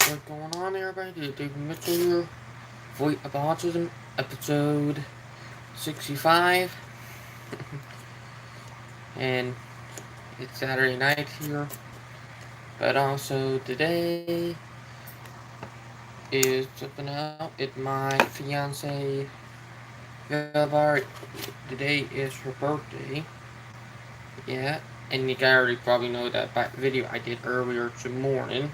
What's going on, everybody? David Mitchell here. Voice of Autism, episode 65. And it's Saturday night here. But also today is something out. It's my fiance Vilbar. Today is her birthday. Yeah. And you guys already probably know that by video I did earlier this morning.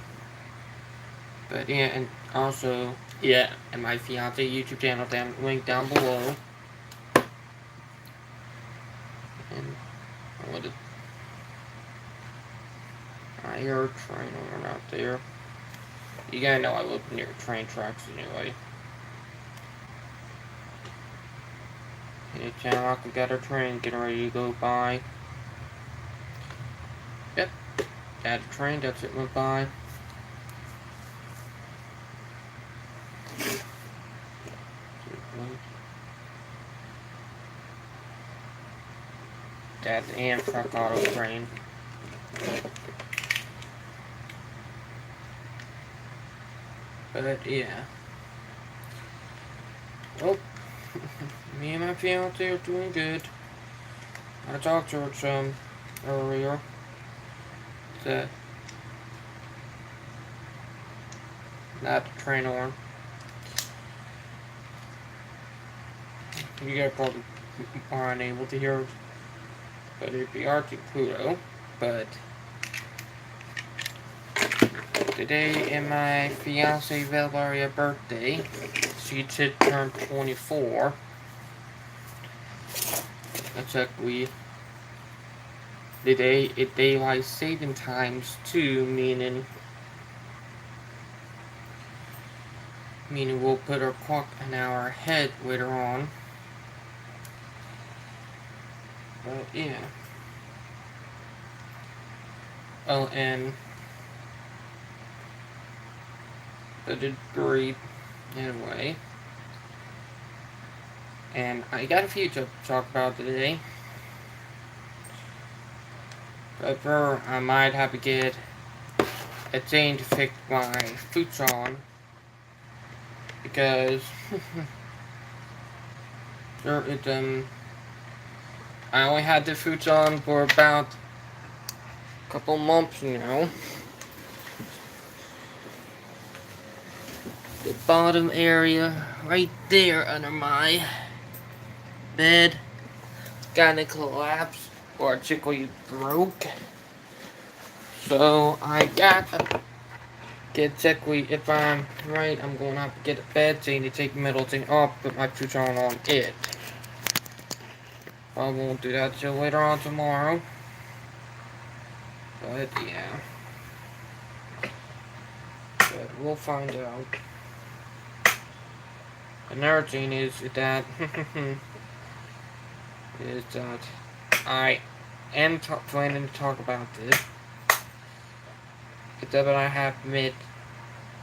But yeah, and also, yeah, and my fiance YouTube channel down link down below. And what is I hear a train over out there. You guys know I live near train tracks anyway. It sounds like we got our train getting ready to go by. Yep, that train, that's it went by. That's the Amtrak auto train. But yeah. Well, me and my fiance are doing good. I talked to her some earlier. That not the train horn. You guys probably are unable to hear, but it'd be Arctic Pluto. But today is my fiance Valeria's birthday. She just turned 24. That's like the day it daylight saving times too, meaning we'll put our clock an hour ahead later on. But yeah. Oh, and the degree anyway. And I got a few to talk about today. But first, I might have to get a thing to fix my boots on. Because I only had the boots on for about a couple months now. The bottom area right there under my bed kinda collapsed or chickly broke. So I gotta get chickly. If I'm right, I'm gonna have to get a bed thing to take the metal thing off, put my boots on it. I won't do that till later on tomorrow. But yeah. But we'll find out. Another thing is that I am planning to talk about this. But I have to admit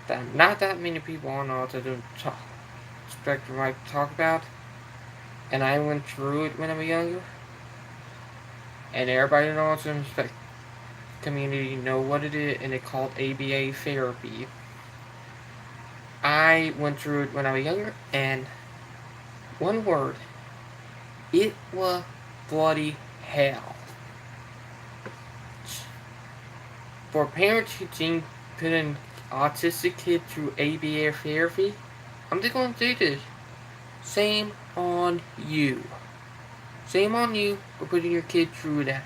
that not that many people on autism spectrum like to talk about. And I went through it when I was younger. And everybody in the autism spectrum community know what it is, and it's called ABA therapy. I went through it when I was younger, and one word, it was bloody hell. For parents who think putting autistic kids through ABA therapy, I'm just going to say this. Shame on you. Shame on you for putting your kid through that.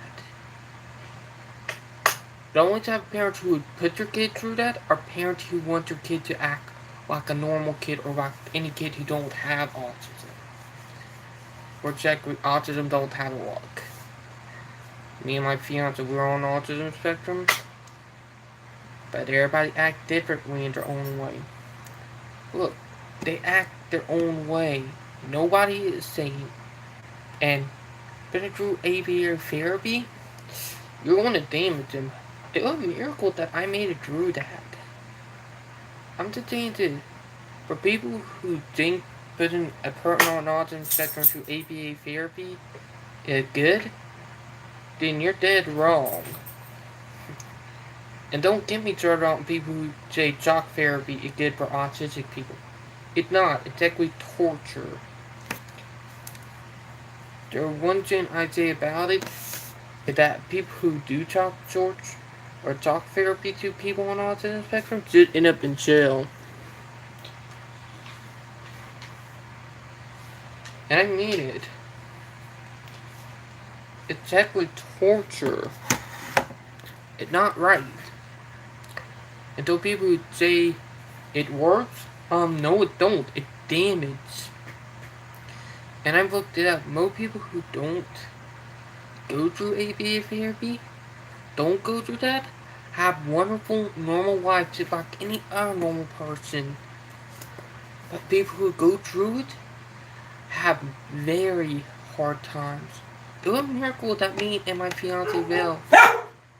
The only type of parents who would put their kid through that are parents who want their kid to act like a normal kid or like any kid who don't have autism. Or check with autism don't have a luck. Me and my fiance, we're on the autism spectrum. But everybody act differently in their own way. Look, they act their own way. Nobody is sane. And putting through ABA therapy, you're going to damage them. It was a miracle that I made it through that. I'm just saying this. For people who think putting a person on autism spectrum through ABA therapy is good, then you're dead wrong. And don't get me started on people who say shock therapy is good for autistic people. It's not. It's actually torture. The one thing I say about it is that people who do talk torture or talk therapy to people on autism spectrum should end up in jail. And I mean it. It's actually torture. It's not right. And those people who say it works, no it don't. It damages. And I've looked it up. Most people who don't go through ABA therapy, don't go through that, have wonderful normal lives just like any other normal person. But people who go through it have very hard times. It was a miracle that me and my fiance Val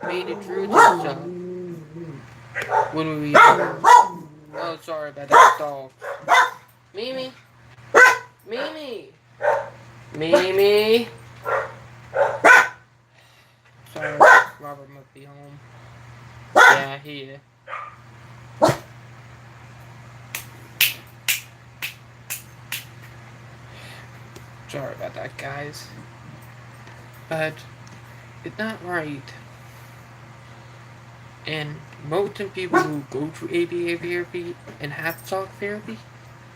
made it through this stuff when we were younger. Oh, sorry about that dog. Mimi! Mimi! Mimi! Sorry, Robert must be home. Yeah, he is. Sorry about that, guys. But it's not right. And most of the people who go through ABA therapy and have talk therapy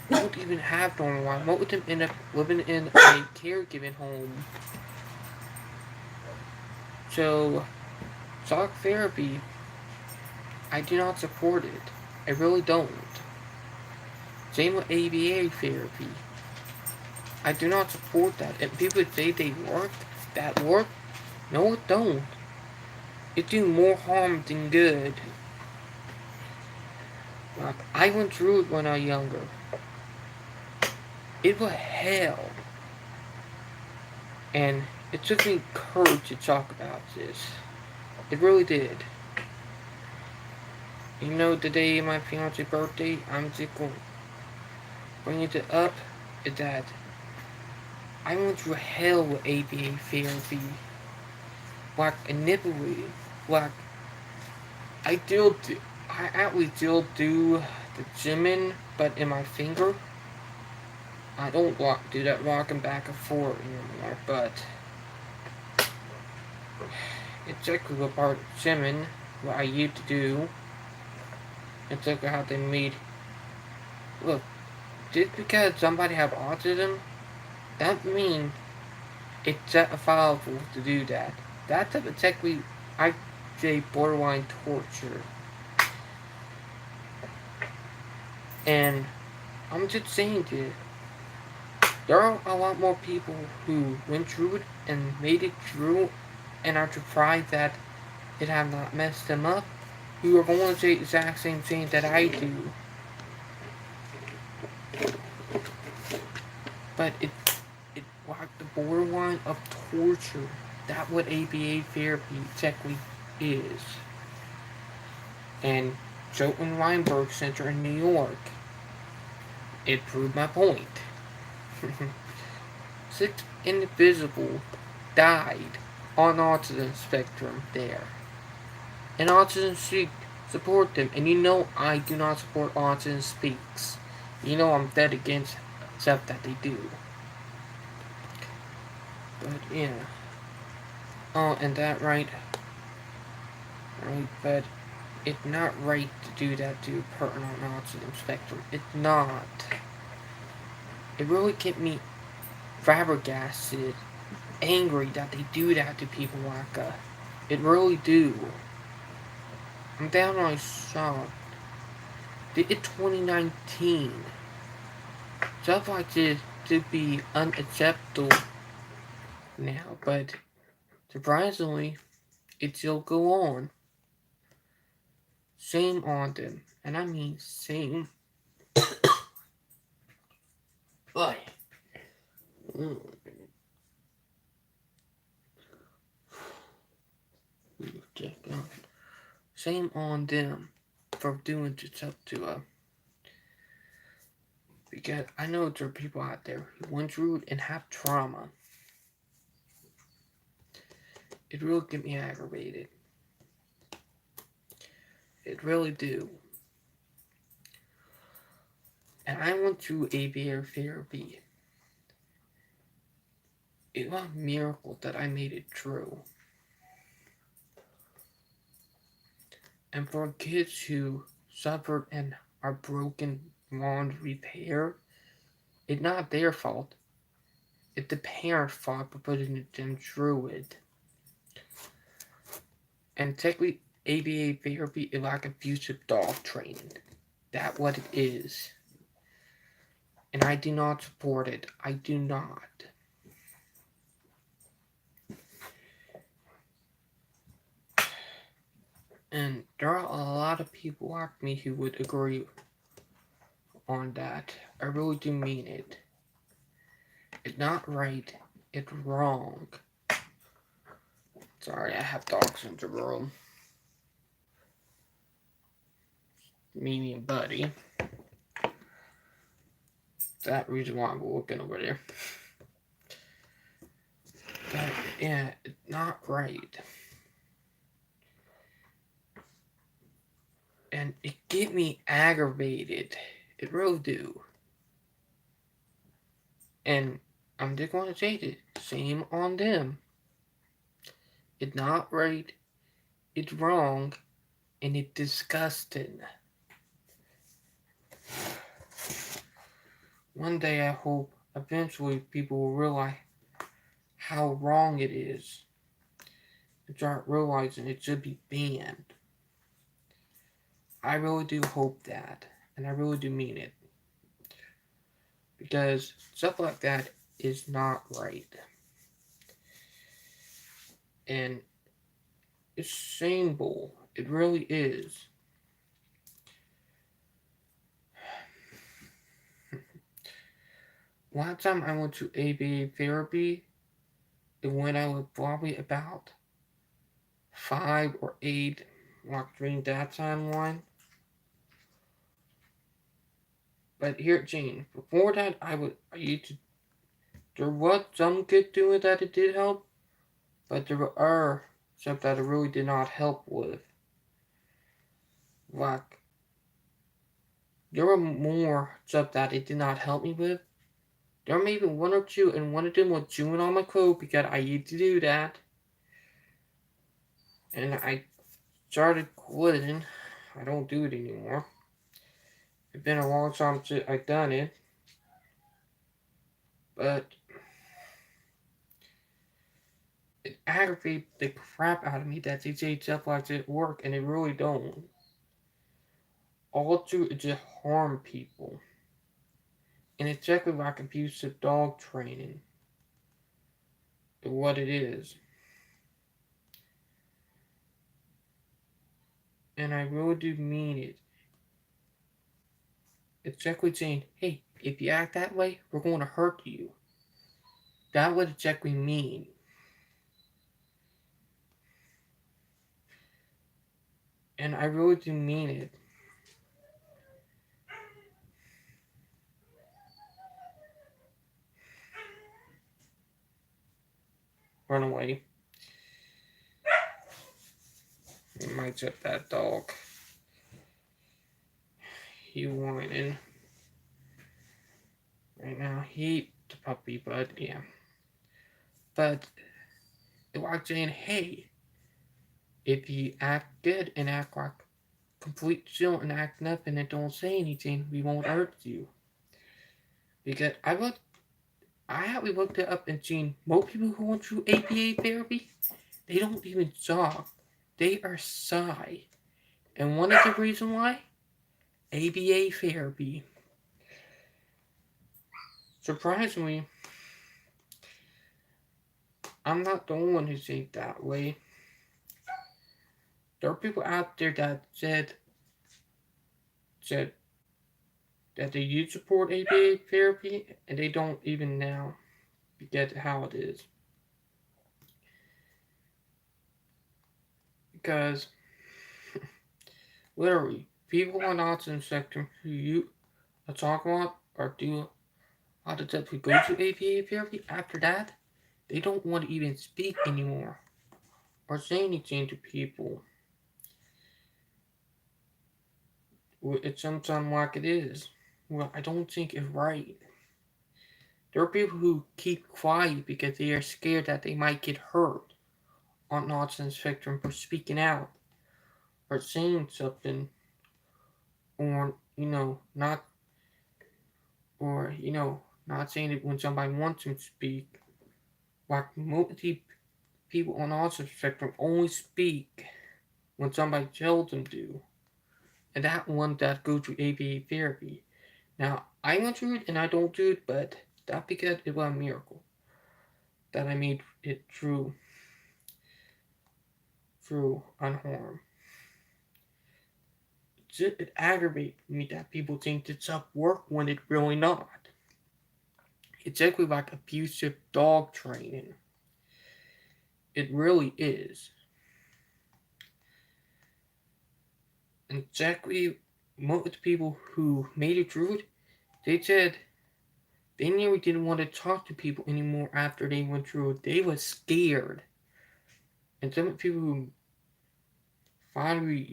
don't even have normal life. Most of them end up living in a caregiving home. So, talk therapy, I do not support it. I really don't. Same with ABA therapy. I do not support that. And people say they work, that work, no it don't. It do more harm than good. Like, I went through it when I was younger. It was hell. And it took me courage to talk about this. It really did. You know, the day of my fiance's birthday, I'm just going to bring it up, is that I went through hell with ABA therapy. Like, manipulated. Like, I actually still do the gymming, but in my finger. I don't do that rocking back and forth anymore, but it's actually a part of gymming, what I used to do. It's like how they made. Look, just because somebody have autism, that means it's justifiable to do that. That's exactly, I say, borderline torture. And I'm just saying to you, there are a lot more people who went through it and made it through and are surprised that it have not messed them up, who are going to say the exact same thing that I do. But it's like the borderline of torture. That's what ABA therapy technically is. And Joten Weinberg Center in New York, it proved my point. 6 individuals died on autism spectrum there. And Autism Speaks support them. And you know I do not support Autism Speaks. You know I'm dead against stuff that they do. But yeah. Oh, and that right, but it's not right to do that to a person on autism spectrum. It's not. It really gets me flabbergasted, angry that they do that to people like us. It really do. I'm downright shocked. It's 2019. Stuff like this should be unacceptable now, but surprisingly, it still go on. Shame on them. And I mean shame. Ugh. Shame on them for doing this up to us. Because I know there are people out there who went through it and have trauma. It really get me aggravated. It really do. And I went through ABA therapy. It was a miracle that I made it through. And for kids who suffered and are broken beyond repair, it's not their fault. It's the parents' fault for putting them through it. And technically, ABA therapy is like abusive dog training. That's what it is. And I do not support it. I do not. And there are a lot of people like me who would agree on that. I really do mean it. It's not right. It's wrong. Sorry, I have dogs in the room. Mimi and Buddy. That reason why I'm looking over there. But yeah, it's not right. And it get me aggravated. It really do. And I'm just going to say this. Same on them. It's not right. It's wrong. And it's disgusting. One day I hope eventually people will realize how wrong it is and start realizing it should be banned. I really do hope that, and I really do mean it. Because stuff like that is not right. And it's shameful. It really is. One time I went to ABA therapy, and when I was probably about 5 or 8, like during that timeline. But here, Gene, before that, I used to. There was some good doing that it did help, but there were other stuff that it really did not help with. Like, there were more stuff that it did not help me with. There were maybe one or two, and one of them was chewing on my coat because I used to do that. And I started quitting. I don't do it anymore. It's been a long time since I've done it. But it aggravates the crap out of me that they say stuff like this work, and they really don't. All to is just harm people. And it's exactly like abusive dog training. Is what it is. And I really do mean it. It's exactly saying, hey, if you act that way, we're going to hurt you. That's what exactly mean. And I really do mean it. Run away. You might set that dog. He whining. Right now, he the puppy, but yeah. But it's like saying, hey, if you act good and act like complete chill and act nothing and don't say anything, we won't hurt you. Because I have looked it up and seen most people who went through APA therapy, they don't even talk. They are shy. And one of the reasons why? ABA therapy. Surprisingly, I'm not the only one who thinks that way. There are people out there that said that they do support ABA therapy and they don't even now get how it is. Because literally, people on the autism spectrum who you talk about or do a lot of stuff who go to APA therapy after that, they don't want to even speak anymore or say anything to people. It's sometimes like it is. Well, I don't think it's right. There are people who keep quiet because they are scared that they might get hurt on the autism spectrum for speaking out or saying something, or not, or not saying it when somebody wants them to speak. Like most people on the autism spectrum only speak when somebody tells them to, and that one that go to ABA therapy. Now I went through it and I don't do it, but that because it was a miracle that I made it through unharmed. It aggravates me that people think it's up work when it really not. It's exactly like abusive dog training. It really is. And exactly most people who made it through it, they said they nearly didn't want to talk to people anymore after they went through it. They were scared. And some people who finally,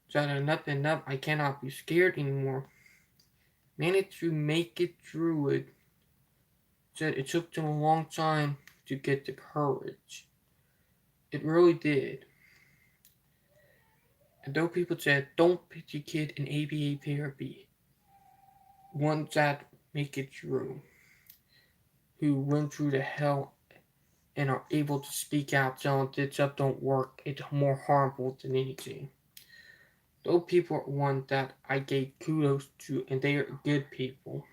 said enough, I cannot be scared anymore, managed to make it through it. Said it took them a long time to get the courage. It really did. And though people said, don't put your kid in ABA therapy, ones that make it through, who went through the hell and are able to speak out telling this stuff don't work, it's more harmful than anything. Those people are ones that I gave kudos to, and they are good people.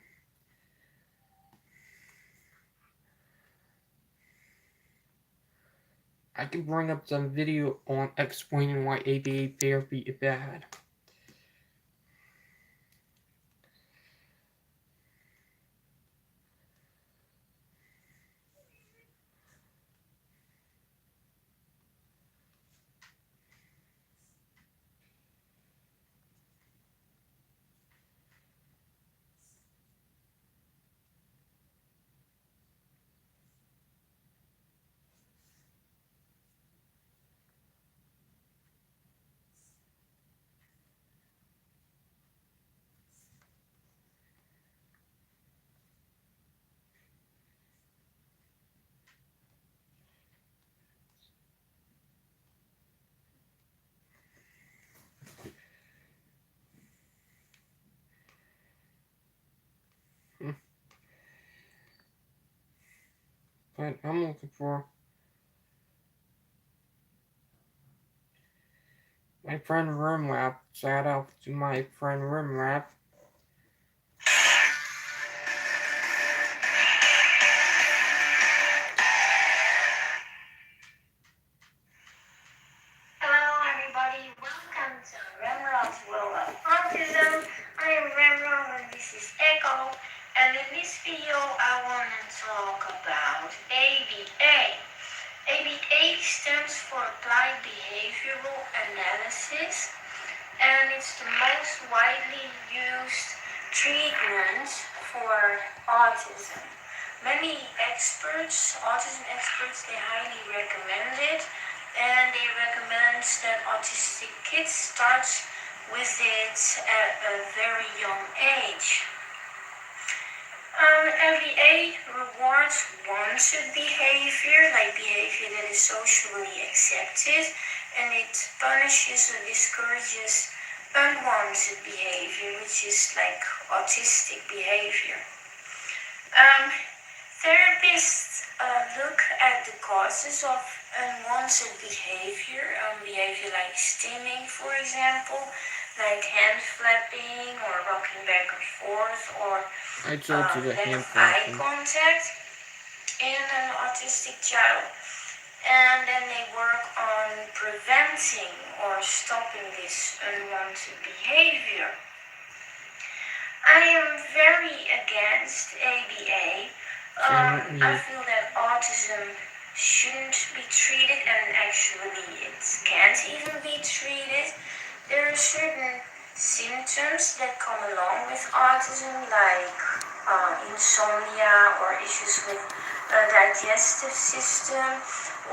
I can bring up some video on explaining why ABA therapy is bad. But I'm looking for my friend Rimlap. Shout out to my friend Rimlap. Hello everybody, welcome to Remro's World of Autism. I am Remro and this is Echo, and in this video I want to talk about ABA. ABA stands for Applied Behavioral Analysis, and it's the most widely used treatment for autism. Many experts, autism experts, they highly recommend it, and they recommend that autistic kids start with it at a very young age. MBA rewards wanted behavior, like behavior that is socially accepted, and it punishes or discourages unwanted behavior, which is like autistic behavior. Therapists look at the causes of unwanted behavior, behavior like stimming, for example, like hand flapping or rocking back and forth, or I told you the lack hand of eye flapping. contact in an autistic child. And then they work on preventing or stopping this unwanted behavior. I am very against ABA. I feel that autism shouldn't be treated, and actually it can't even be treated. There are certain symptoms that come along with autism, like insomnia or issues with the digestive system,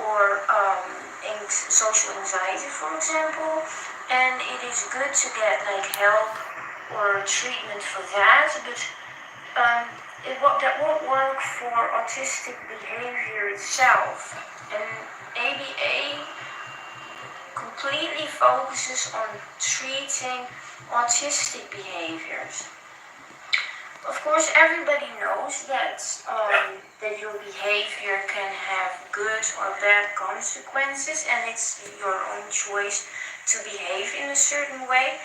or social anxiety, for example. And it is good to get like help or treatment for that, but that won't work for autistic behavior itself. And ABA completely focuses on treating autistic behaviors. Of course, everybody knows that your behavior can have good or bad consequences, and it's your own choice to behave in a certain way.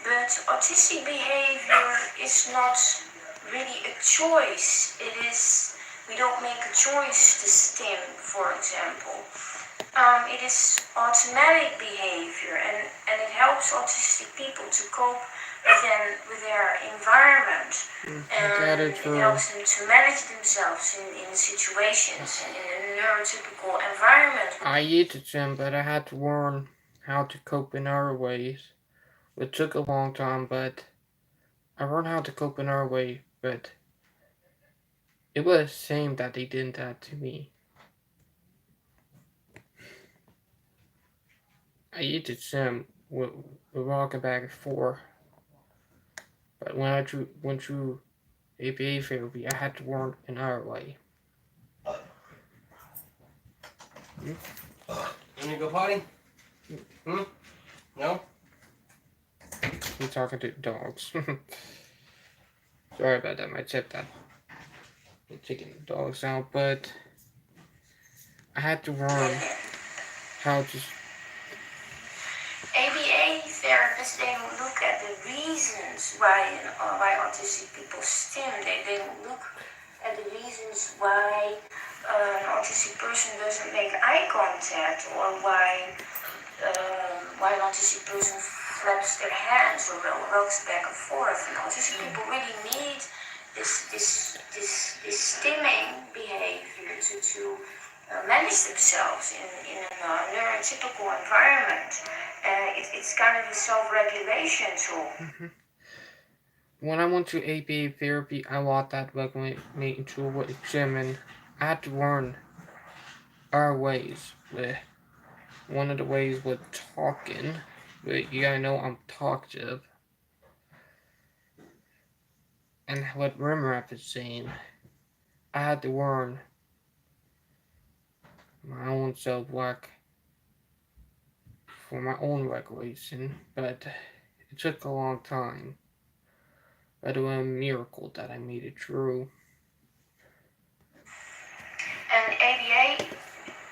But autistic behavior is not really a choice. We don't make a choice to stim, for example. It is automatic behavior, and it helps autistic people to cope with their environment. That And is it true. helps them to manage themselves in situations and in a neurotypical environment. I used to gym, but I had to learn how to cope in other ways. It took a long time, but I learned how to cope in other way. But it was a shame that they did that to me. I used to gym with walking back and forth, but when I went through ABA therapy, I had to learn another way. You want to go potty? No? I'm talking to dogs. Sorry about that. My tip that taking the dogs out, but I had to learn how to. ABA therapists, they don't look at the reasons why autistic people stim. They don't look at the reasons why an autistic person doesn't make eye contact, or why an autistic person flaps their hands or rocks back and forth. And autistic people really need this stimming behavior to manage themselves in a neurotypical environment. It's kind of a self-regulation tool. When I went to ABA therapy, I lost that regulating tool with gym, and I had to learn our ways. One of the ways was talking, but you gotta know I'm talkative. And what Rimrap is saying, I had to learn my own self work for my own regulation, but it took a long time. But it was a miracle that I made it through. And ABA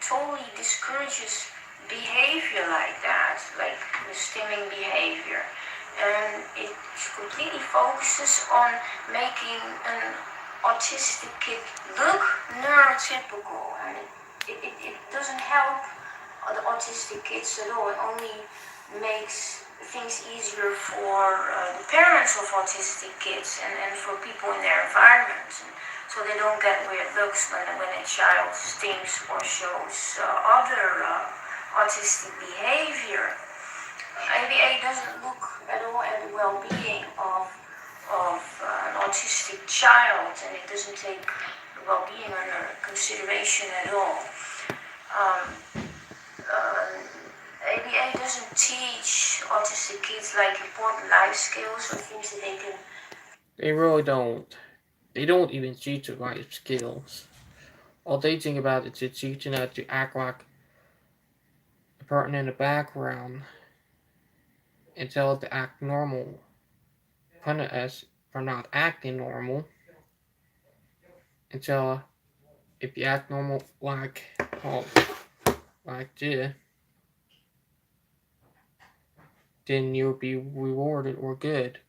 totally discourages behavior like that, like the stimming behavior. And it completely focuses on making an autistic kid look neurotypical. And it doesn't help the autistic kids at all. It only makes things easier for the parents of autistic kids and for people in their environment. So they don't get weird looks when a child stims or shows other autistic behavior. ABA doesn't look at all at the well-being of an autistic child, and it doesn't take the well-being under consideration at all. ABA doesn't teach autistic kids like important life skills or things that they can. They really don't. They don't even teach the right skills. All they think about is teaching us to act like a person in the background and tell us to act normal. Punish us for not acting normal and tell if you act normal like this, then you'll be rewarded or good.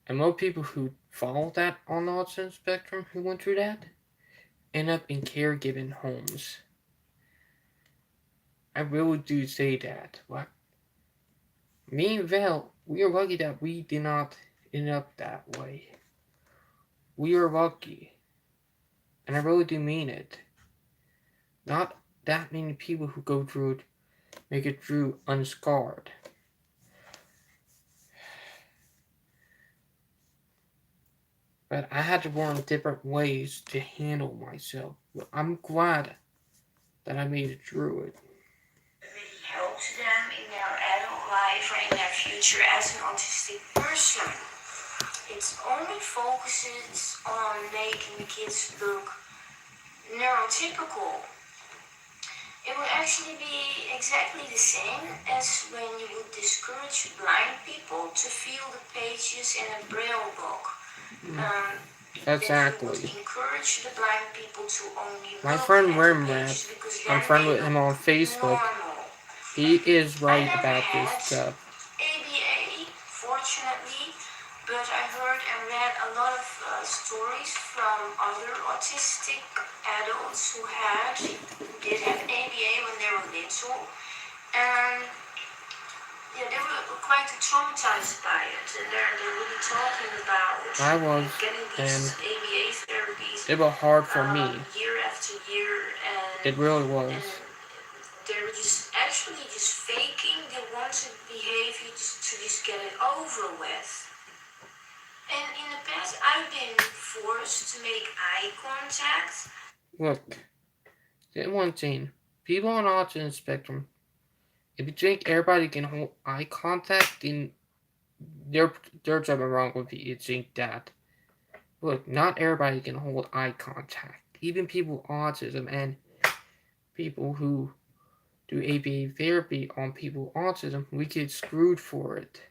And most people who follow that on the autism spectrum who went through that end up in caregiving homes. I really do say that. Like, me and Val, we are lucky that we did not end up that way. We are lucky. And I really do mean it. Not that many people who go through it make it through unscarred. But I had to learn different ways to handle myself. But I'm glad that I made it through it. Really helps them in their adult life or in their future as an autistic person. it only focuses on making the kids look neurotypical. It would actually be exactly the same as when you would discourage blind people to feel the pages in a braille book. That you would Exactly. encourage the blind people to only My look friend at the Rimrat, pages because I'm then friend they with him on look Facebook. normal. He is I right never about this had stuff. ABA, fortunately, but I heard and read a lot of stories from other autistic adults who did have ABA when they were little, and yeah, they were quite traumatized by it, and they're really talking about I was, getting and these ABA therapies it was hard for me. year after year, It really and was. they were just actually just faking the wanted behavior to just get it over with. And in the past, I've been forced to make eye contact. Look, the one thing, people on autism spectrum, if you think everybody can hold eye contact, then there's something wrong with you. You think that. Look, not everybody can hold eye contact. Even people with autism and people who do ABA therapy on people with autism, we get screwed for it.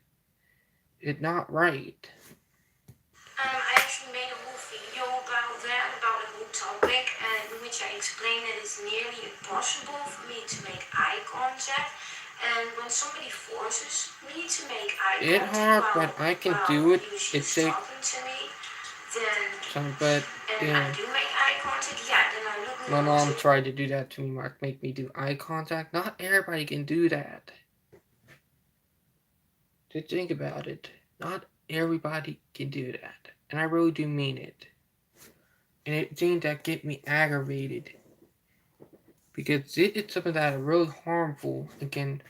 It's not right. I actually made a whole video about that, about the whole topic, in which I explained that it's nearly impossible for me to make eye contact. And when somebody forces me to make eye It's contact hard, but I can do it. he It was takes talking to me, then some, but and I yeah. do make eye contact, yeah, then I look My normal mom too. tried to do that to me, Mark, make me do eye contact. Not everybody can do that. Just think about it. Not everybody can do that. And I really do mean it. And it's things that get me aggravated. Because it's something that is really harmful again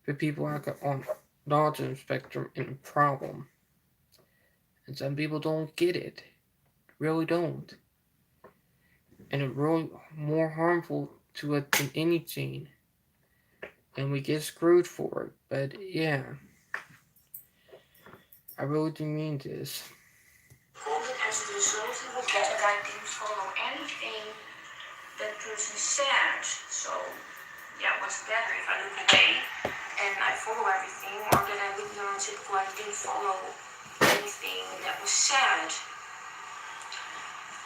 for people like on the autism spectrum and a problem. And some people don't get it. Really don't. And it's really more harmful to us than anything. And we get screwed for it. But yeah. I really do mean this. Golden as a result, he would get that I didn't follow anything that person said. So, yeah, what's better if I look away and I follow everything, or that I look neurotypical and didn't follow anything that was said?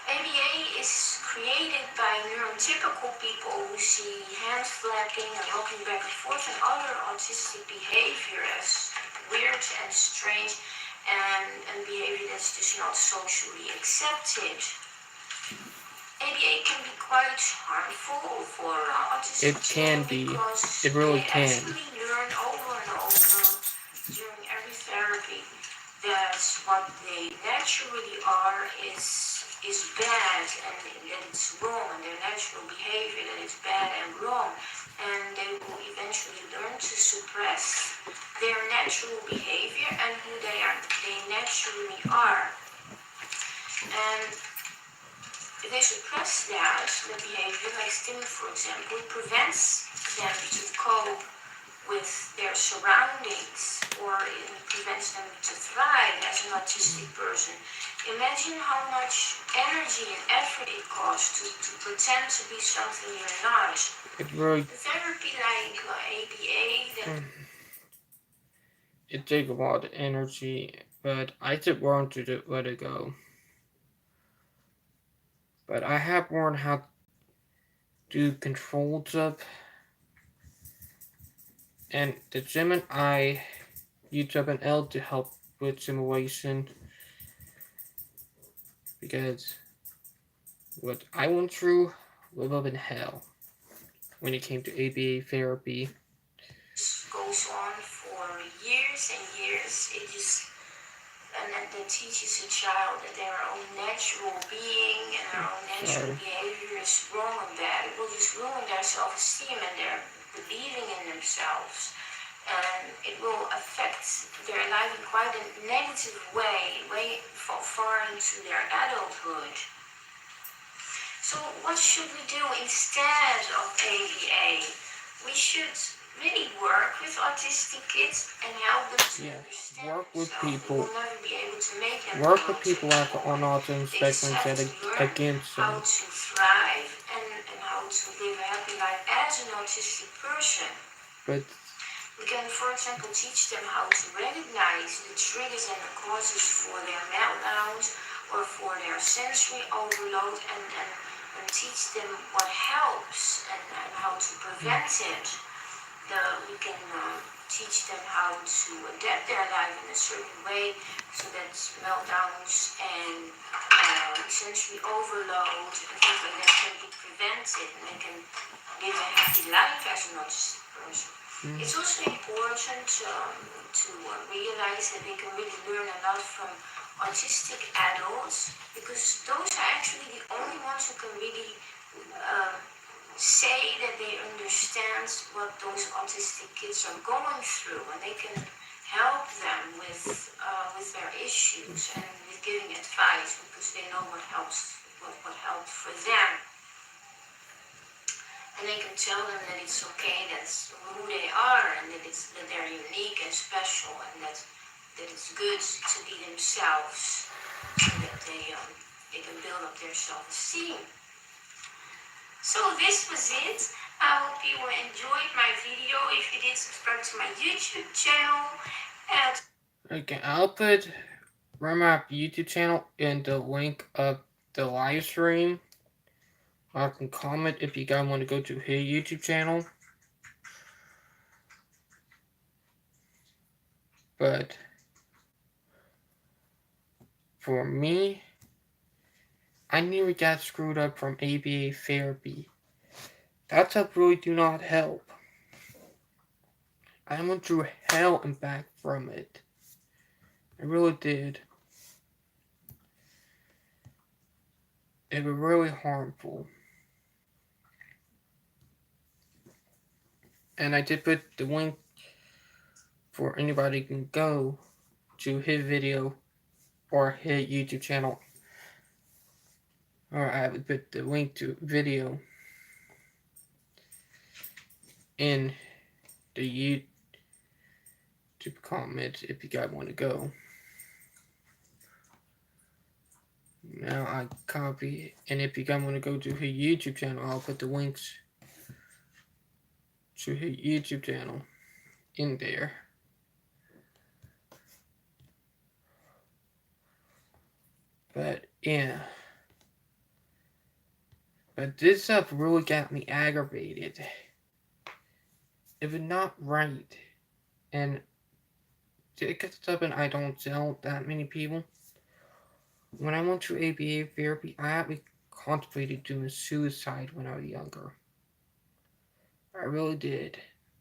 ABA is created by neurotypical people who see hand flapping and rocking back and forth and other autistic behavior as weird and strange, and behavior that's just not socially accepted. ABA can be quite harmful for autistic It can children be. because It really they can. actually learn over and over during every therapy that what they naturally are is bad, and that it's wrong, and their natural behavior that is bad and wrong, and they will eventually learn to suppress their natural behavior and who they naturally are. And if they suppress the behavior, like stimming for example, it prevents them to cope with their surroundings, or it prevents them to thrive as an autistic person. Imagine how much energy and effort it costs to pretend to be something you're not. It really. The therapy like ABA, It takes a lot of energy, but I just learned to let it go. But I have learned how to control stuff, and the Gemini I use up an L to help with simulation, because what I went through was up in hell when it came to ABA therapy. goes on for years and years. And that teaches a child that their own natural being and their own natural behavior is wrong and bad. It will just ruin their self-esteem and their believing in themselves. And it will affect their life in quite a negative way, way far into their adulthood. So what should we do instead of ABA? We should really work with autistic kids and help them to understand work with themselves. people. We will never be able to make them Work with autistic people like on or autism they just spectrum have instead to of learn against how them. to thrive and how to live a happy life as an autistic person. But We can, for example, teach them how to recognize the triggers and the causes for their meltdowns or for their sensory overload and teach them what helps and how to prevent it. We can teach them how to adapt their life in a certain way so that meltdowns and sensory overload and things like that can be prevented and they can live a happy life as an autistic person. It's also important to realize that they can really learn a lot from autistic adults because those are actually the only ones who can really say that they understand what those autistic kids are going through and they can help them with their issues and with giving advice because they know what helps for them. And they can tell them that it's okay, that's who they are, and that they're unique and special, and that it's good to be themselves, so that they can build up their self-esteem. So this was it. I hope you enjoyed my video. If you did, subscribe to my YouTube channel. okay, I'll put my YouTube channel in the link of the live stream. I can comment if you guys want to go to his YouTube channel. But for me, I nearly got screwed up from ABA therapy. That stuff really do not help. I went through hell and back from it. I really did. It was really harmful. And I did put the link for anybody who can go to his video or his YouTube channel. Or I would put the link to video in the YouTube comments if you guys want to go. Now I copy, and if you guys want to go to his YouTube channel, I'll put the links to his YouTube channel in there. But yeah. But this stuff really got me aggravated. It was not right. And it's something I don't tell that many people. When I went to ABA therapy, I actually contemplated doing suicide when I was younger. I really did.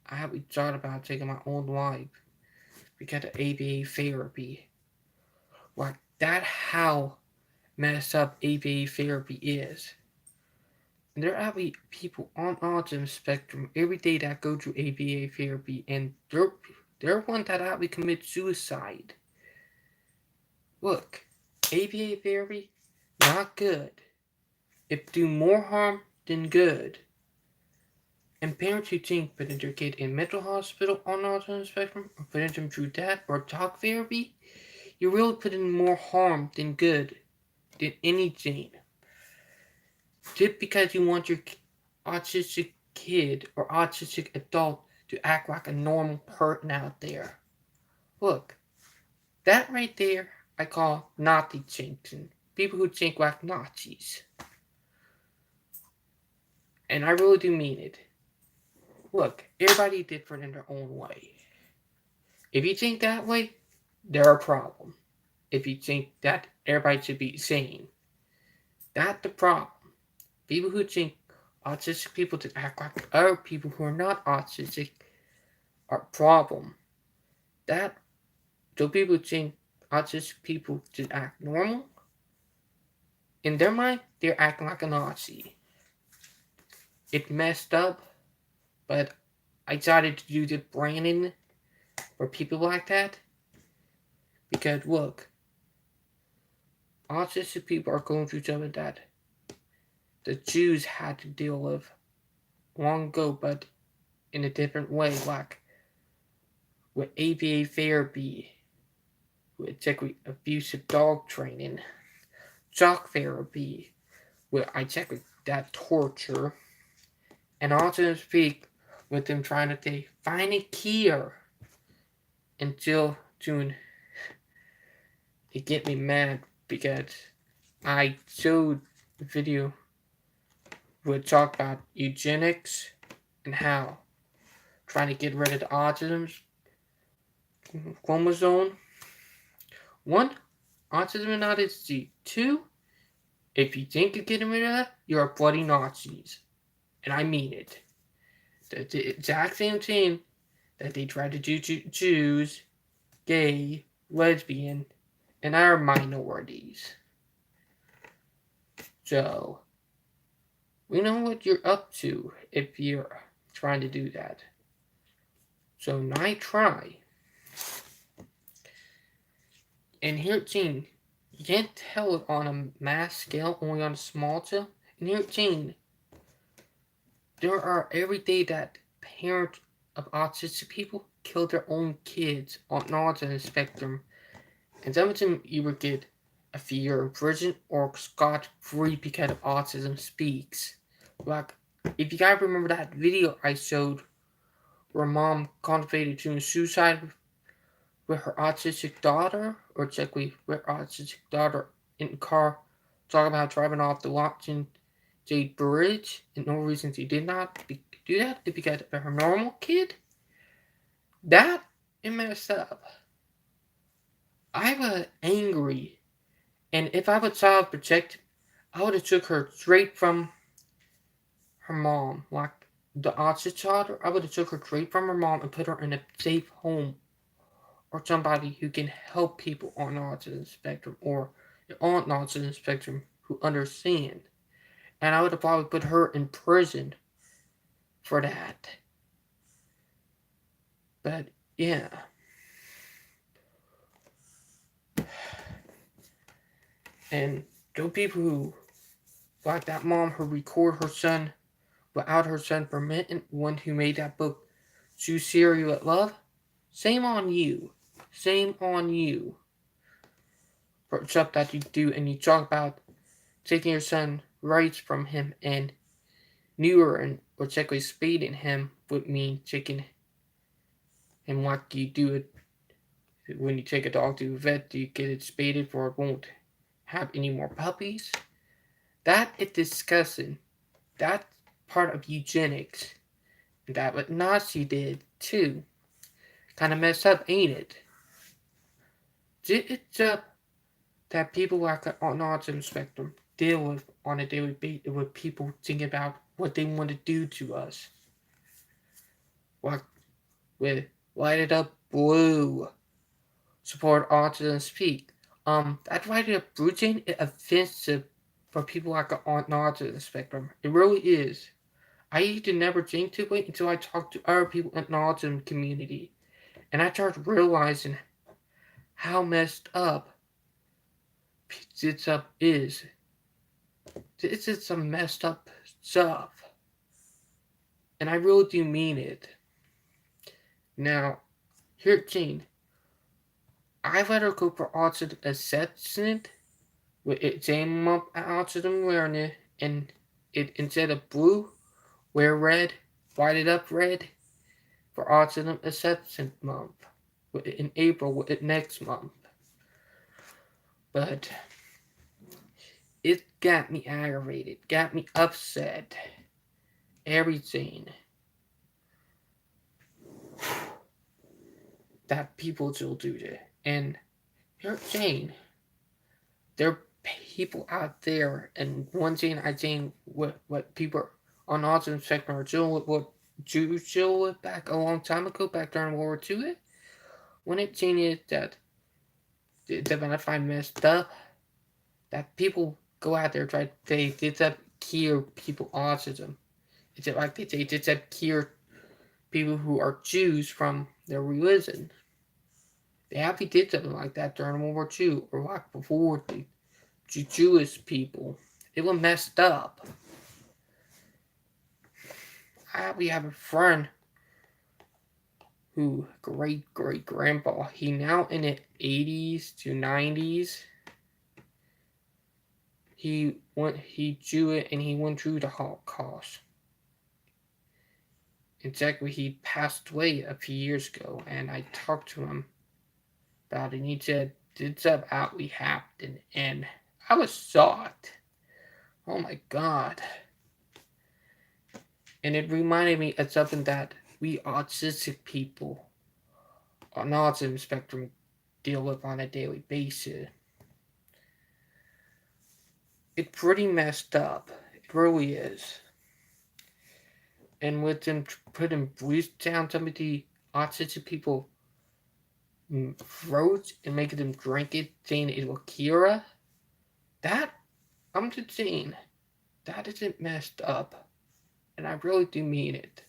I actually thought about taking my own life because of ABA therapy. Like, that's how messed up ABA therapy is. And there are actually people on autism spectrum every day that go to ABA therapy, and they're one that actually commit suicide. Look, ABA therapy, not good. It do more harm than good. And parents who think putting their kid in mental hospital on autism spectrum or putting them through that or talk therapy, you're really putting more harm than good than anything. Just because you want your autistic kid or autistic adult to act like a normal person out there. Look, that right there I call Nazi thinking. People who think like Nazis. And I really do mean it. Look, everybody different in their own way. If you think that way, they're a problem. If you think that everybody should be sane, that's the problem. People who think autistic people to act like other people who are not autistic are a problem. That so people think autistic people to act normal. In their mind, they're acting like a Nazi. It's messed up, but I decided to do the branding for people like that because look, autistic people are going through something that the Jews had to deal with long ago, but in a different way, like with ABA therapy, with abusive dog training, shock therapy, where I check with that torture, and also speak with them trying to find a cure until June. It get me mad because I showed the video would talk about eugenics and how trying to get rid of the autism chromosome. One, autism is not a disease. Two, if you think you're getting rid of that, you're a bloody Nazis. And I mean it. The exact same thing that they tried to do to Jews, gay, lesbian, and our minorities. So, we know what you're up to if you're trying to do that. So, now try. And here it's seen, you can't tell it on a mass scale, only on a small scale. And here it's seen, there are every day that parents of autistic people kill their own kids on the autism spectrum. And some of them either get a few years in prison or scot free because of autism speaks. Like, if you guys remember that video I showed where mom contemplated doing suicide with her autistic daughter, or exactly with her autistic daughter in the car, talking about driving off the Washington State Bridge, and no reason she did not do that is because of her normal kid. That is messed up. I was angry, and if I was child protected, I would have took her straight from her mom, like the autistic daughter. I would have took her straight from her mom and put her in a safe home, or somebody who can help people on the autism spectrum or on the autism spectrum who understand. And I would have probably put her in prison for that. But yeah. And those people who, like that mom who record her son without her son permitting, one who made that book, Choose Cereal at Love, shame on you. Shame on you for stuff that you do. And you talk about taking your son rights from him and neuter or technically spading him would mean taking him like you do it when you take a dog to a vet. Do you get it spaded for it won't have any more puppies? That is disgusting. That's part of eugenics. And that what Nazi did too. Kind of messed up, ain't it? It's up that people like on the autism spectrum deal with on a daily basis with people thinking about what they want to do to us. Like with Light It Up Blue, support autism speak. That Light It Up Blue chain is offensive for people like on the autism spectrum. It really is. I used to never think to it until I talked to other people in the autism community. And I started realizing how messed up It's Up is. It's just some messed up stuff. And I really do mean it. Now, here, Gene, I let her go for autism assessment with its aim up autism awareness, and it instead of blue, wear red, light it up red for autism assessment month. In April, with it next month. But it got me aggravated, got me upset. Everything that people still do it. And you're saying there are people out there, and one thing I think what people on the autism spectrum are dealing with, what Jews deal with back a long time ago, back during World War II, when it is that when I find messed up, that people go out there try they did that cure people autism. It's like they did that cure people who are Jews from their religion. They actually did something like that during World War II, or like before the Jewish people. It was messed up. We have a friend who great grandpa, he now in the 80s to 90s. He Jew and he went through the Holocaust. Exactly, he passed away a few years ago, and I talked to him about it. And he said it's absolutely happened, and I was shocked. Oh my God! And it reminded me of something that we autistic people on autism spectrum deal with on a daily basis. It's pretty messed up. It really is. And with them putting bleach down some of the autistic people throats and making them drink it, saying it will cure, that, I'm just saying, that isn't messed up. And I really do mean it.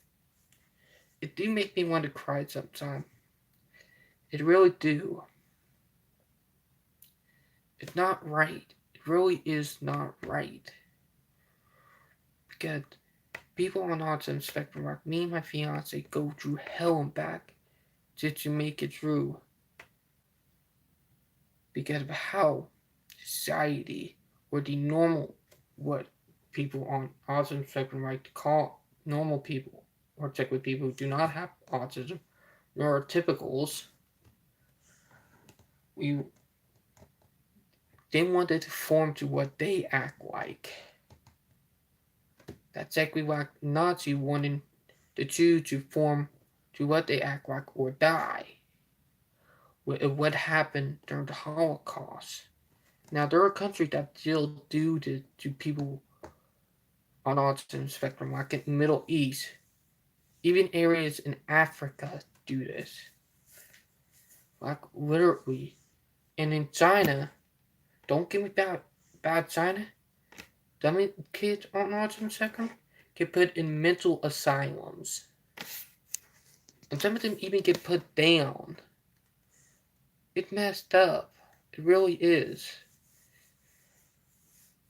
It do make me want to cry sometimes. It really do. It's not right. It really is not right. Because people on autism spectrum, like me and my fiance, go through hell and back just to make it through. Because of how society, or the normal, what people on autism spectrum like to call normal people, or check with people who do not have autism, neurotypicals, we they wanted to form to what they act like. That's exactly what Nazi wanted the Jews to form to what they act like or die. What happened during the Holocaust. Now there are countries that still do this to people on autism spectrum, like in the Middle East. Even areas in Africa do this. Like literally. And in China, don't get me bad China. Some kids on autism spectrum get put in mental asylums. And some of them even get put down. It's messed up. It really is.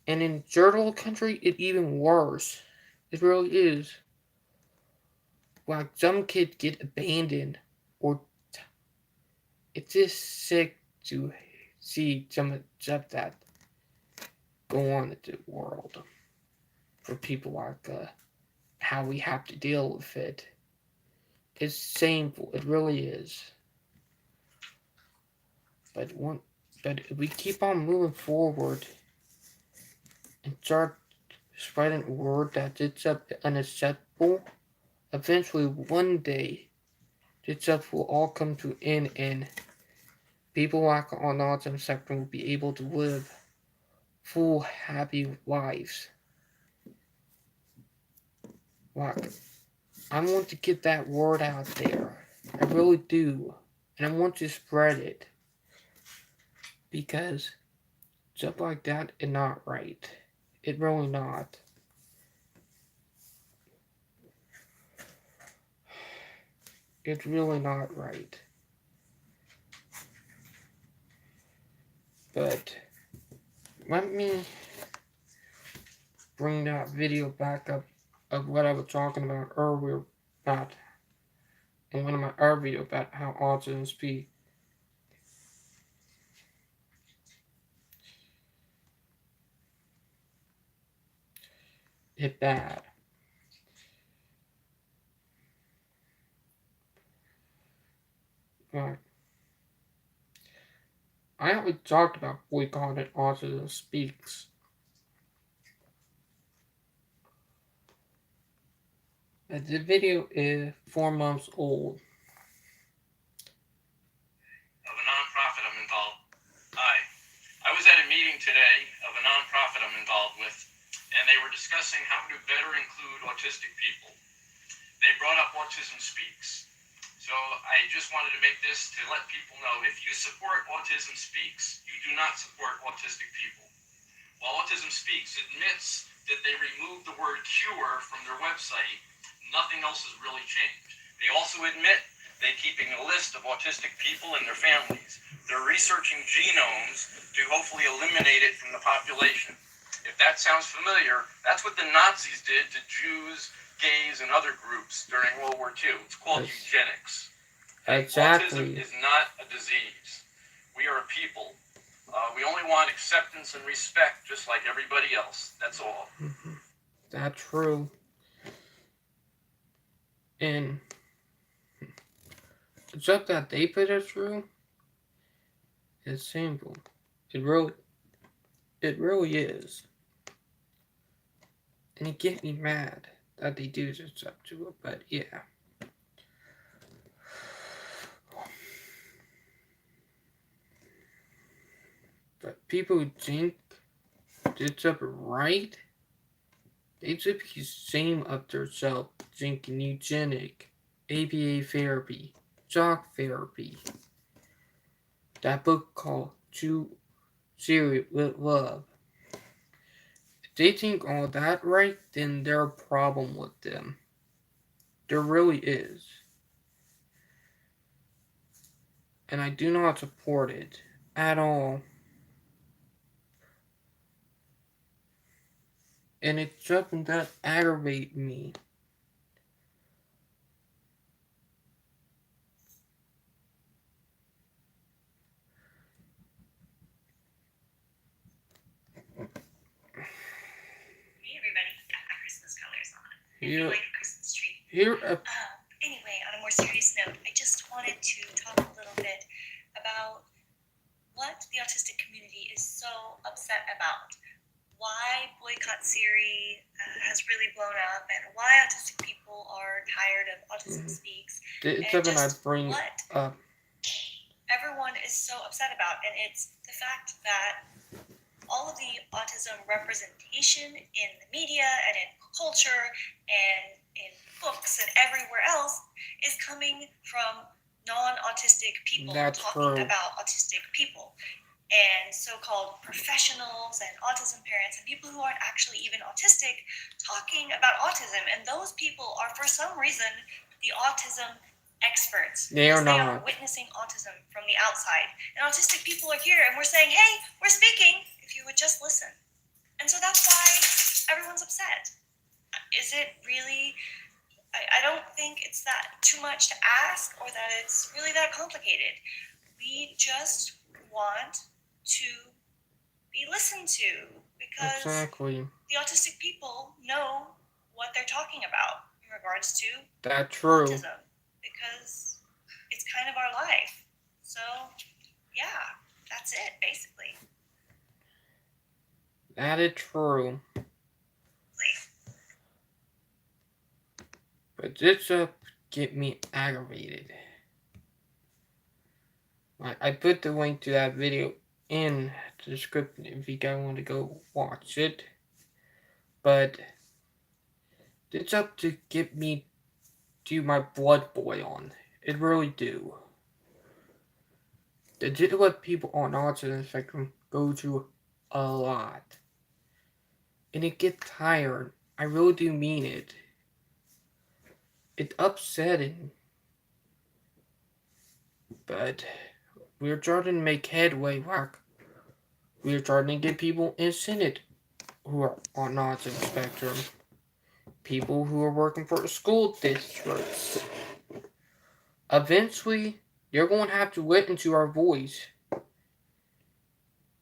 And in third world country, it's even worse. It really is. Like some kids get abandoned, or it's just sick to see some of the stuff that go on in the world for people like how we have to deal with it. It's shameful. It really is. But if we keep on moving forward and start spreading word that it's unacceptable, eventually one day this stuff will all come to an end, and people like on the autism spectrum will be able to live full, happy lives. Like, I want to get that word out there. I really do. And I want to spread it. Because stuff like that is not right. It really not. It's really not right. But let me bring that video back up of what I was talking about earlier about in one of my other videos about how autism speak. It's bad. Right. I already talked about boycotting Autism Speaks. The video is 4 months old. Of a nonprofit I'm involved. Hi. I was at a meeting today of a nonprofit I'm involved with, and they were discussing how to better include autistic people. They brought up Autism Speaks. So I just wanted to make this to let people know, if you support Autism Speaks, you do not support autistic people. While Autism Speaks admits that they removed the word cure from their website, nothing else has really changed. They also admit they're keeping a list of autistic people and their families. They're researching genomes to hopefully eliminate it from the population. If that sounds familiar, that's what the Nazis did to Jews, gays, and other groups during World War II. It's called eugenics. Okay? Exactly. Autism is not a disease. We are a people. We only want acceptance and respect, just like everybody else. That's all. That's true. And the stuff that they put us through is simple. It really is. And it gets me mad that they do this stuff to it, but yeah. But people who think it's up right, they should be ashamed of themselves thinking eugenic, ABA therapy, shock therapy. That book called Too Serious with Love. If they think all that right, then there's a problem with them. There really is. And I do not support it at all. And it's something that aggravates me. Hey everybody, got my Christmas colors on. If Here, you like a Christmas tree. here, Anyway, on a more serious note, I just wanted to talk a little bit about what the autistic community is so upset about. Why Boycott Siri has really blown up, and why autistic people are tired of Autism Speaks, it's and something I just bring what up. everyone is so upset about. And it's the fact that all of the autism representation in the media and in culture and in books and everywhere else is coming from non-autistic people That's talking true. about autistic people, and so-called professionals and autism parents and people who aren't actually even autistic talking about autism. And those people are, for some reason, the autism experts. They are because they are not. witnessing autism from the outside. And autistic people are here and we're saying, hey, we're speaking, if you would just listen. And so that's why everyone's upset. Is it really, I don't think it's that too much to ask, or that it's really that complicated. We just want to be listened to, because Exactly. the autistic people know what they're talking about in regards to That's true. autism, because it's kind of our life. So, yeah, that's it, basically. That is true. But this get me aggravated. I put the link to that video in the description if you guys want to go watch it. But it's up to get me to my blood boil. It really do. They did what people on autism spectrum go through a lot. And it gets tired. I really do mean it. It's upsetting. But we're starting to make headway. We're starting to get people in Senate who are on autism spectrum. People who are working for school districts. Eventually, they're going to have to listen to our voice.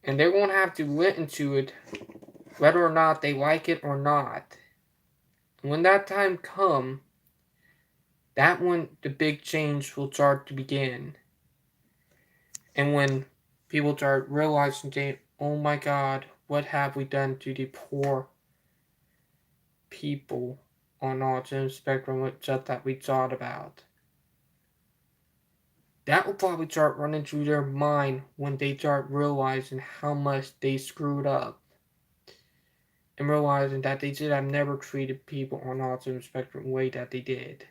And they're going to have to listen to it whether or not they like it or not. And when that time comes, that when the big change will start to begin. And when people start realizing, oh my God, what have we done to the poor people on autism spectrum with stuff that we thought about. That will probably start running through their mind when they start realizing how much they screwed up. And realizing that they should have never treated people on autism spectrum the way that they did.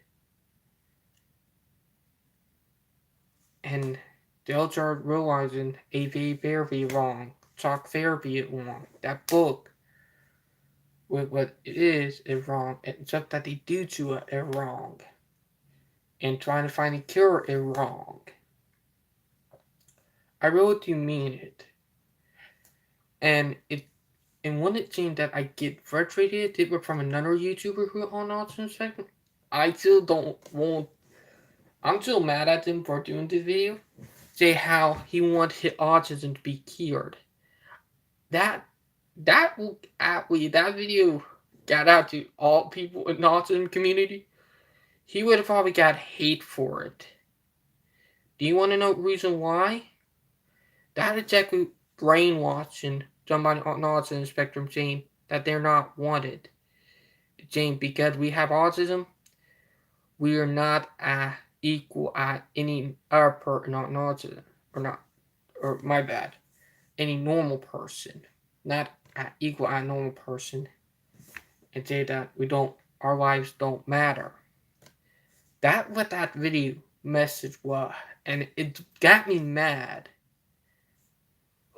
And they'll start realizing AV therapy wrong, talk therapy is wrong, that book with what it is wrong, and stuff that they do to it is wrong. And trying to find a cure is wrong. I really do mean it. And one thing that I get frustrated did was from another YouTuber who on autism spectrum. I still don't want I'm still mad at him for doing this video. Say how he wants his autism to be cured. That will actually that video got out to all people in the autism community. He would have probably got hate for it. Do you want to know the reason why? That is exactly brainwashing somebody on the autism spectrum saying that they're not wanted. Saying because we have autism, we are not equal at any other person on autism. Or not, or my bad, any normal person. Not equal at a normal person. And say that our lives don't matter. That's what that video message was. And it got me mad.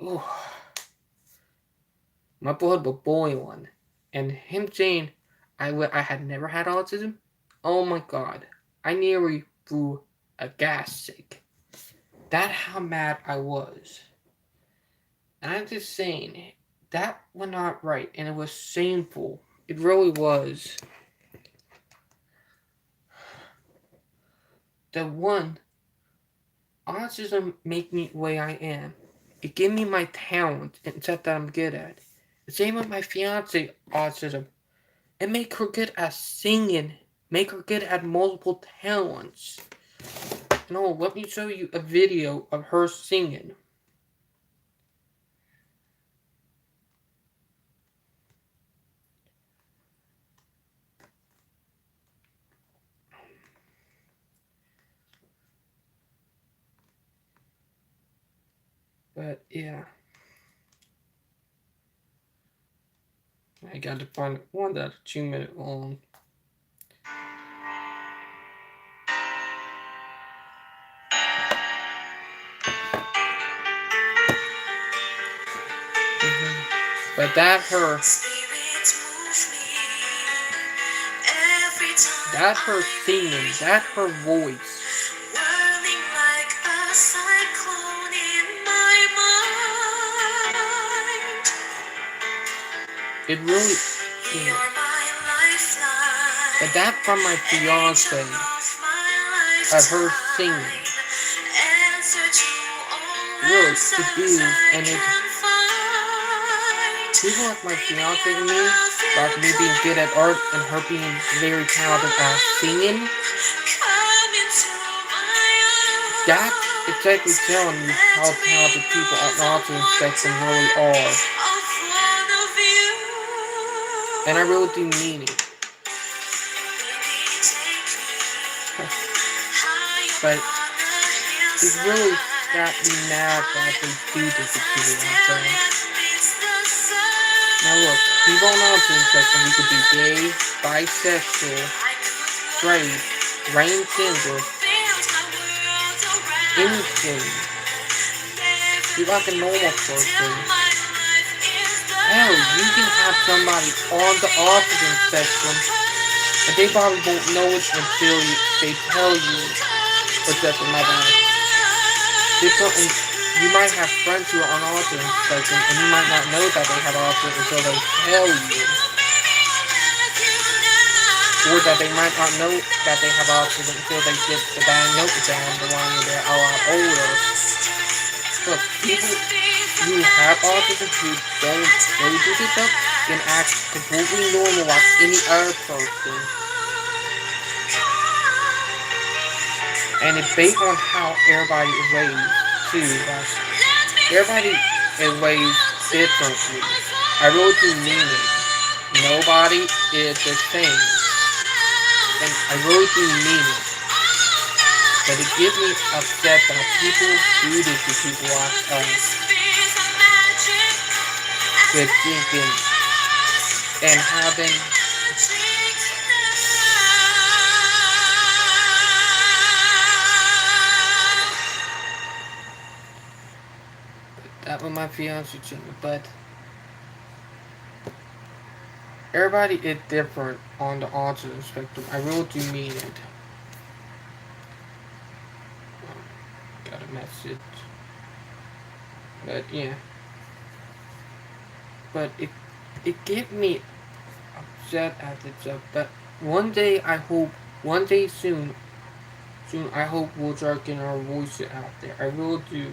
Ooh. My blood was boiling. And him saying I had never had autism? Oh my god. I nearly threw a gas stick. That's how mad I was. And I'm just saying, that was not right. And it was shameful. It really was. The one, autism make me the way I am. It gave me my talent and stuff that I'm good at. The same with my fiance, autism. It make her good at singing. Make her good at multiple talents. No, let me show you a video of her singing. But yeah. I got to find one that's 2 minutes long. But that her singing, that her voice. It really but that from my fiance of her singing. Really, it is, and it's people like my fiance and me, like me being good at art and her being very talented at singing. That's exactly telling you how talented people on the autism spectrum really are. And I really do mean it. But it's really got me mad that they do this to people out there. Now look, people on the autism spectrum, we could be gay, bisexual, straight, transgender, anything. Be like a normal person. Hell, you can have somebody on the autism spectrum, and they probably won't know it until they tell you. Or just my bad. You might have friends who are on autism spectrum, and you might not know that they have autism until they tell you. Or that they might not know that they have autism until they get the diagnosis down the line when they're a lot older. Look, people who have autism who don't go through this stuff can act completely normal like any other person. And it's based on how everybody is raised too. Like, everybody is raised differently. I really do mean it. Nobody is the same. And I really do mean it. But it gives me upset that people do this to people like us. With thinking and having that was my fiance channel, but everybody is different on the autism spectrum. I really do mean it. Got a message. But yeah. But it gave me upset at it stuff. But one day I hope, one day soon, soon I hope we'll start getting our voices out there. I really do.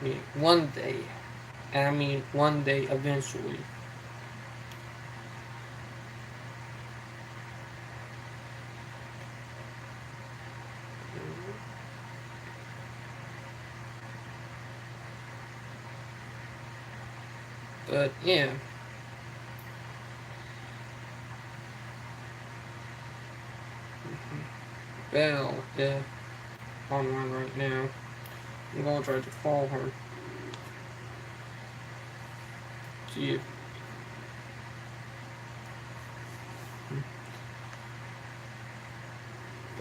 I mean, one day. And I mean one day eventually. But yeah. Belle is online right now. I'm gonna try to call her. See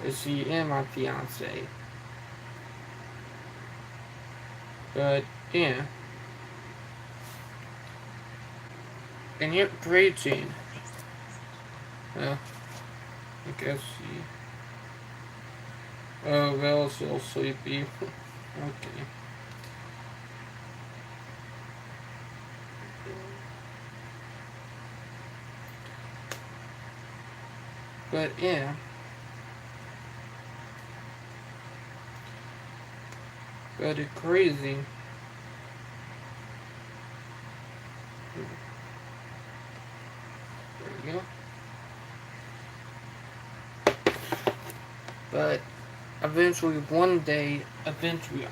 if she and my fiance. But yeah. And you're great, Jane. Well, I guess she. Oh, well, she'll sleepy. Okay. But yeah. But it's crazy. There we go. But eventually, one day, I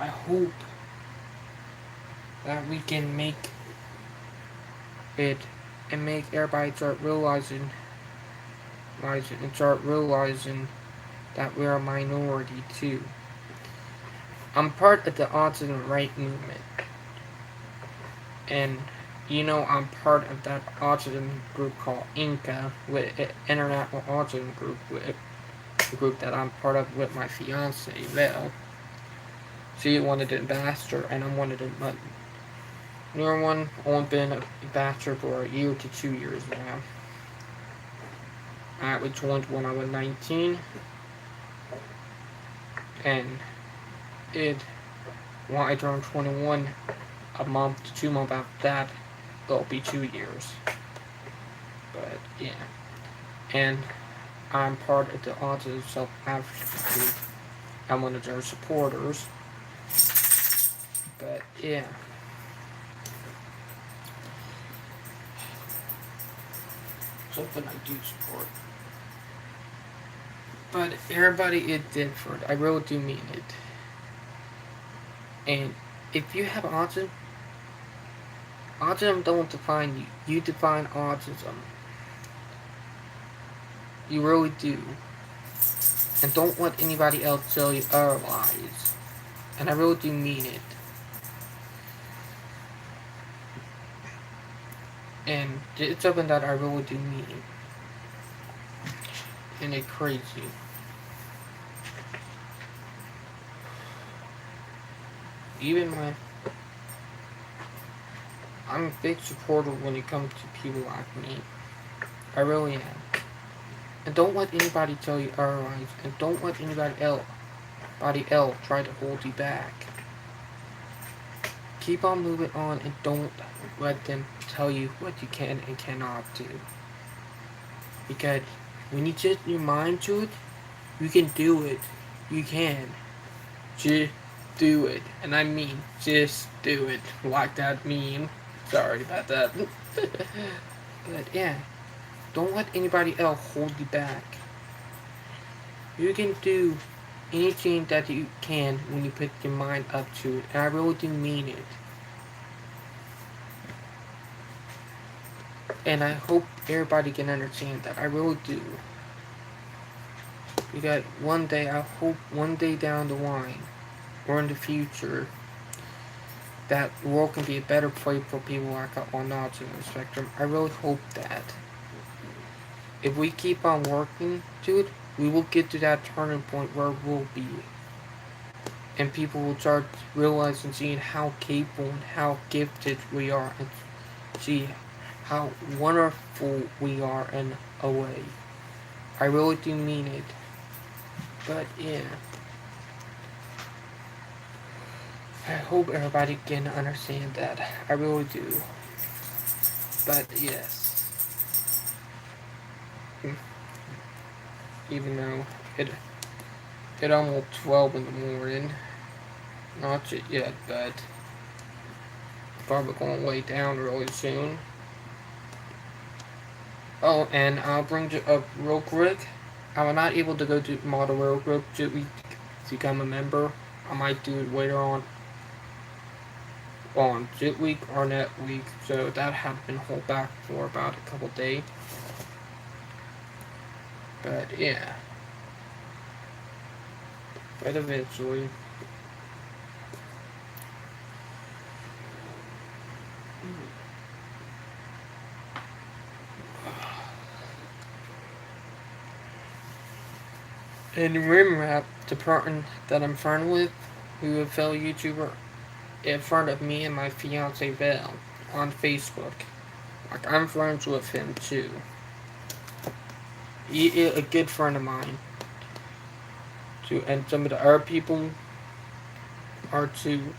hope that we can make it and make everybody start realizing that we're a minority too. I'm part of the autism right movement, and I'm part of that autism group called INCA, with International Autism Group, with the group that I'm part of with my fiance Val. She wanted an ambassador, and I'm one of the newer one. Only been a ambassador for a year to 2 years now. I was joined when I was 19, and when I turned 21, a month to 2 months after that, it'll be 2 years. But yeah, and I'm part of the Autism Self-Advocacy Group. I'm one of their supporters. But yeah. Something I do support. But everybody is different. I really do mean it. And if you have autism don't define you. You define autism. You really do. And don't let anybody else tell you otherwise. And I really do mean it. And it's something that I really do mean. And it's crazy. Even I'm a big supporter when it comes to people like me. I really am. And don't let anybody tell you otherwise. And don't let anybody else try to hold you back. Keep on moving on and don't let them tell you what you can and cannot do. Because when you set your mind to it, you can do it. You can. Just do it. And I mean, just do it. Like that meme. Sorry about that. But yeah, don't let anybody else hold you back. You can do anything that you can when you put your mind up to it. And I really do mean it. And I hope everybody can understand that. I really do. Because one day, I hope one day down the line, or in the future, that the world can be a better place for people like on the autism spectrum. I really hope that. If we keep on working to it, we will get to that turning point where we'll be. And people will start realizing, seeing how capable and how gifted we are, and see how wonderful we are in a way. I really do mean it. But yeah. I hope everybody can understand that. I really do. But yes. even though it almost 12 in the morning. Not yet, but probably going to lay down really soon. Oh, and I'll bring you up real quick. I was not able to go to Model Rail Group to become a member. I might do it later on Jit Week or Net Week, so that had been held back for about a couple days. But yeah, but eventually. And remember the person that I'm friend with, who is a fellow YouTuber, in front of me and my fiance Val on Facebook. Like, I'm friends with him too. He is a good friend of mine too, and some of the other people are too.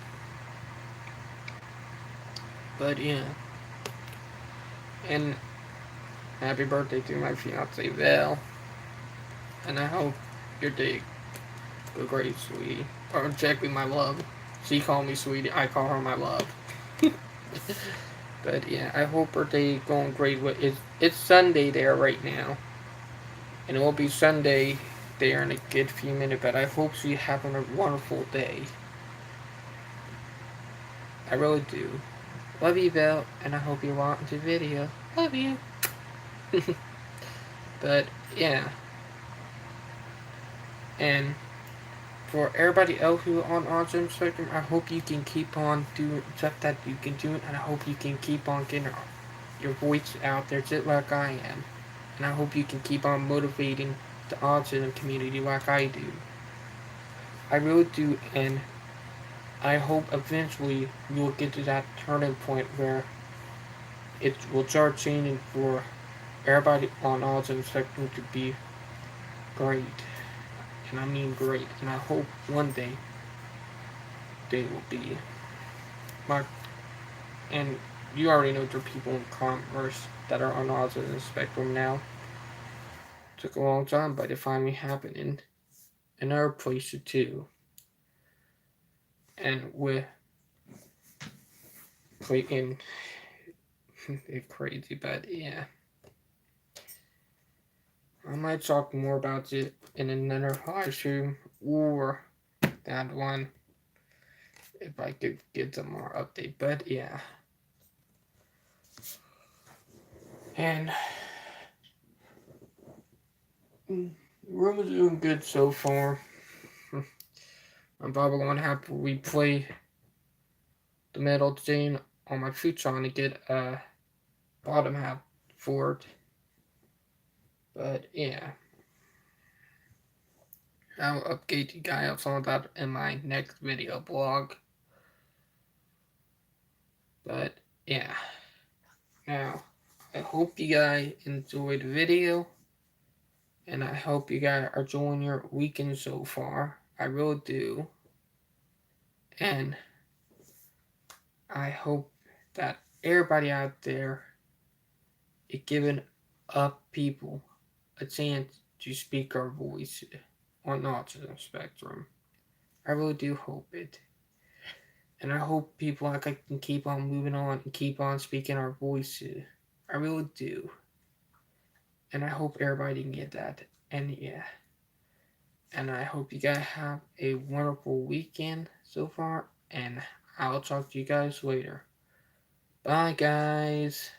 But yeah, and happy birthday to my fiance Val, and I hope your day goes great, sweetie. Or exactly my love. She called me sweetie, I call her my love. But yeah, I hope her day going great. It's Sunday there right now, and it will be Sunday there in a good few minutes. But I hope she's having a wonderful day. I really do. Love you, Val, and I hope you watch the video. Love you. But yeah, and for everybody else who on autism spectrum, I hope you can keep on doing stuff that you can do, and I hope you can keep on getting your voice out there just like I am. And I hope you can keep on motivating the autism community like I do. I really do, and I hope eventually we will get to that turning point where it will start changing for everybody on autism spectrum to be great. And I mean great. And I hope one day they will be. My, and you already know there are people in commerce that are on autism spectrum now. Took a long time, but it finally happened in other places too. And with Clayton, it's crazy, but yeah. I might talk more about it in another live stream or that one if I could get some more update. But yeah. And room is doing good so far. I'm probably gonna have to replay the metal chain on my futon to get a bottom half for it. But yeah. I'll update you guys on that in my next video blog. But yeah. Now, I hope you guys enjoyed the video. And I hope you guys are enjoying your weekend so far. I really do. And I hope that everybody out there is giving up people a chance to speak our voice on the autism spectrum. I really do hope it. And I hope people like I can keep on moving on and keep on speaking our voices. I really do. And I hope everybody can get that. And yeah. And I hope you guys have a wonderful weekend so far. And I'll talk to you guys later. Bye, guys.